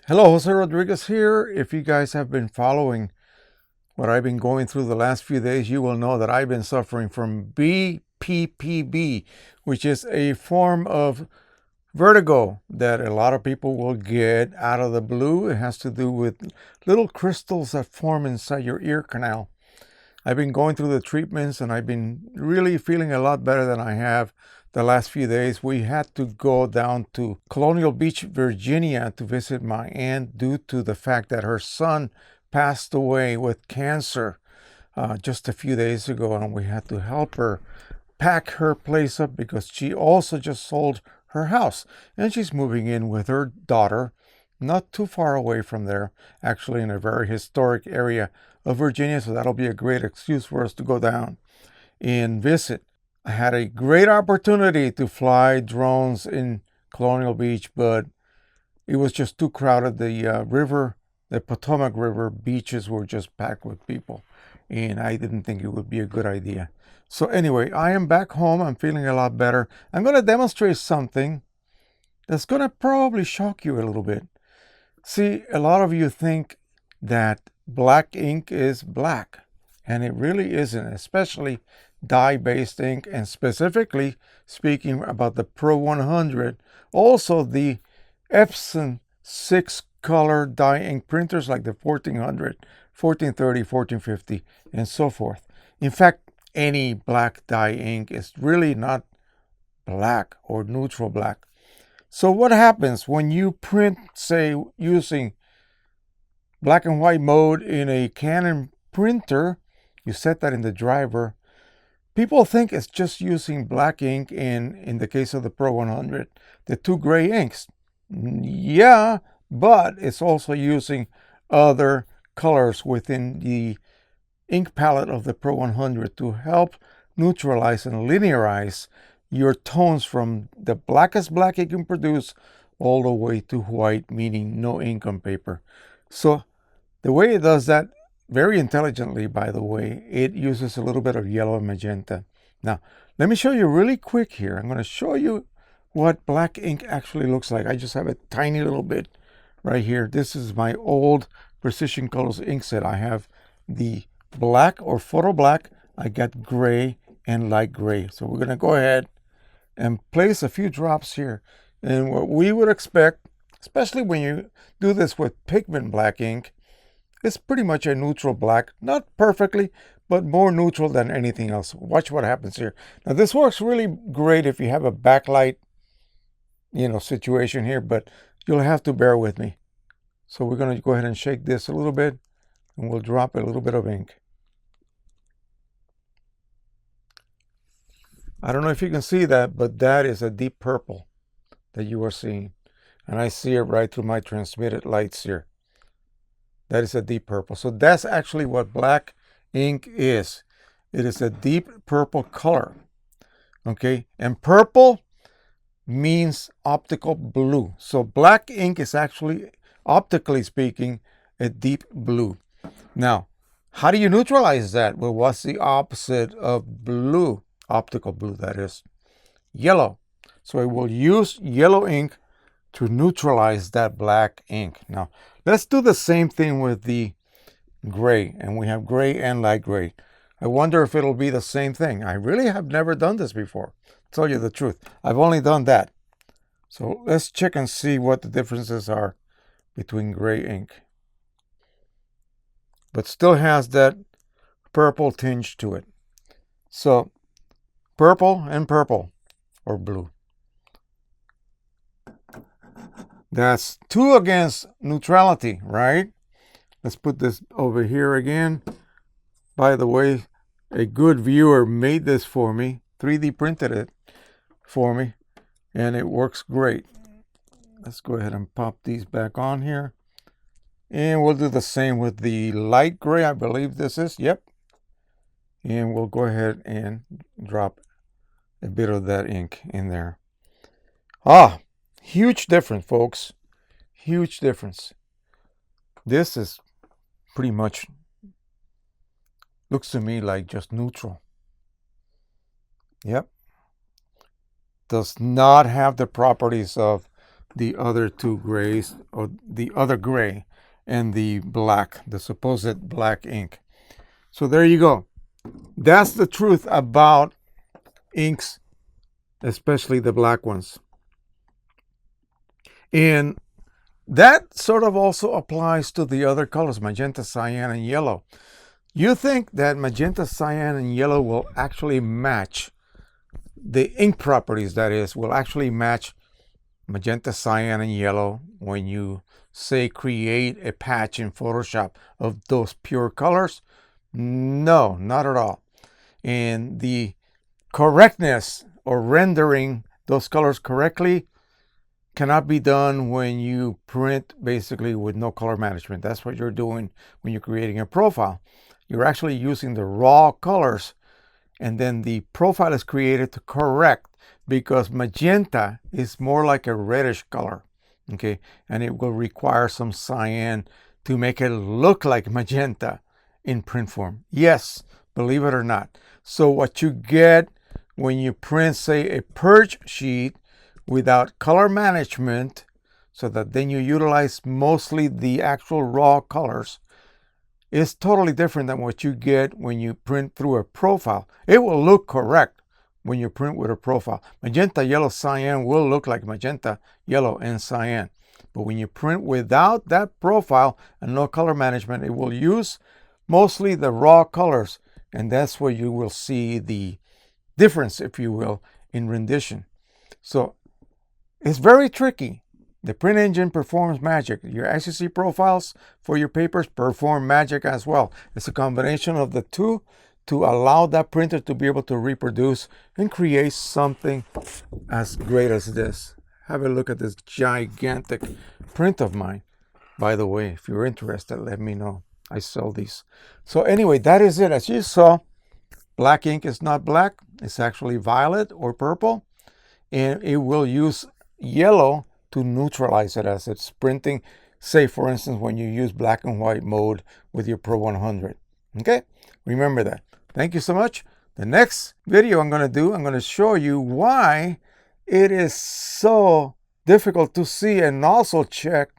Hello, Jose Rodriguez here. If you guys have been following what I've been going through the last few days, you will know that I've been suffering from BPPB, which is a form of vertigo that a lot of people will get out of the blue. It has to do with little crystals that form inside your ear canal. I've been going through the treatments and I've been really feeling a lot better than I have the last few days. We had to go down to Colonial Beach, Virginia to visit my aunt due to the fact that her son passed away with cancer just a few days ago, and we had to help her pack her place up because she also just sold her house and she's moving in with her daughter not too far away from there, actually in a very historic area of Virginia. So that'll be a great excuse for us to go down and visit. I had a great opportunity to fly drones in Colonial Beach, but it was just too crowded. The Potomac River beaches were just packed with people, and I didn't think it would be a good idea. So anyway, I am back home. I'm feeling a lot better. I'm going to demonstrate something that's going to probably shock you a little bit. See, a lot of you think that black ink is black, and it really isn't, especially dye-based ink, and specifically speaking about the Pro 100, also the Epson 6-color dye ink printers like the 1400, 1430, 1450, and so forth. In fact, any black dye ink is really not black or neutral black. So what happens when you print, say, using black and white mode in a Canon printer? You set that in the driver. People think it's just using black ink in the case of the Pro 100, the two gray inks. Yeah, but it's also using other colors within the ink palette of the Pro 100 to help neutralize and linearize your tones from the blackest black you can produce all the way to white, meaning no ink on paper. So the way it does that, very intelligently, by the way, it uses a little bit of yellow and magenta. Now, let me show you really quick here. I'm going to show you what black ink actually looks like. I just have a tiny little bit right here. This is my old Precision Colors ink set. I have the black or photo black. I got gray and light gray. So we're going to go ahead and place a few drops here. And what we would expect, especially when you do this with pigment black ink, it's pretty much a neutral black. Not perfectly, but more neutral than anything else. Watch what happens here. Now this works really great if you have a backlight, situation here, but you'll have to bear with me. So we're going to go ahead and shake this a little bit, and we'll drop a little bit of ink. I don't know if you can see that, but that is a deep purple that you are seeing. And I see it right through my transmitted lights here. That is a deep purple. So that's actually what black ink is. It is a deep purple color. Okay, and purple means optical blue. So black ink is actually, optically speaking, a deep blue. Now, how do you neutralize that? Well, what's the opposite of blue? Optical blue, that is. Yellow. So it will use yellow ink to neutralize that black ink. Now, let's do the same thing with the gray. And we have gray and light gray. I wonder if it'll be the same thing. I really have never done this before. Tell you the truth. I've only done that. So let's check and see what the differences are between gray ink. But still has that purple tinge to it. So purple and purple, or blue. That's 2 against neutrality, right? Let's put this over here again. By the way, a good viewer made this for me, 3D printed it for me, and it works great. Let's go ahead and pop these back on here. And we'll do the same with the light gray, I believe this is. Yep. And we'll go ahead and drop a bit of that ink in there. Huge difference, folks. Huge difference. This is pretty much looks to me like just neutral. Yep. Does not have the properties of the other two grays, or the other gray and the black, the supposed black ink. So there you go. That's the truth about inks, especially the black ones. And that sort of also applies to the other colors, magenta, cyan, and yellow. You think that magenta, cyan, and yellow will actually match the ink properties, that is, will actually match magenta, cyan, and yellow when you say create a patch in Photoshop of those pure colors? No, not at all. And the correctness or rendering those colors correctly cannot be done when you print basically with no color management. That's what you're doing when you're creating a profile. You're actually using the raw colors, and then the profile is created to correct, because magenta is more like a reddish color, okay? And it will require some cyan to make it look like magenta in print form. Yes, believe it or not. So what you get when you print, say, a purge sheet without color management, so that then you utilize mostly the actual raw colors, is totally different than what you get when you print through a profile. It will look correct when you print with a profile. Magenta, yellow, cyan will look like magenta, yellow, and cyan. But when you print without that profile and no color management, it will use mostly the raw colors. And that's where you will see the difference, if you will, in rendition. So it's very tricky. The print engine performs magic. Your SEC profiles for your papers perform magic as well. It's a combination of the two to allow that printer to be able to reproduce and create something as great as this. Have a look at this gigantic print of mine. By the way, if you're interested, let me know. I sell these. So anyway, that is it. As you saw, black ink is not black. It's actually violet or purple. And it will use yellow to neutralize it as it's printing, say for instance when you use black and white mode with your Pro 100. Okay, remember that. Thank you so much. The next video I'm going to show you why it is so difficult to see and also check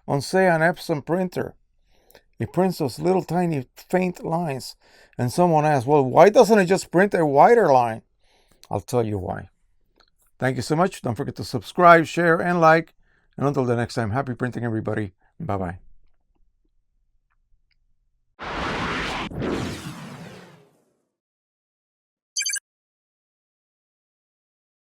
on, say, an Epson printer. It prints those little tiny faint lines, and someone asks, well, why doesn't it just print a wider line? I'll tell you why. Thank you so much. Don't forget to subscribe, share, and like. And until the next time, happy printing, everybody. Bye-bye.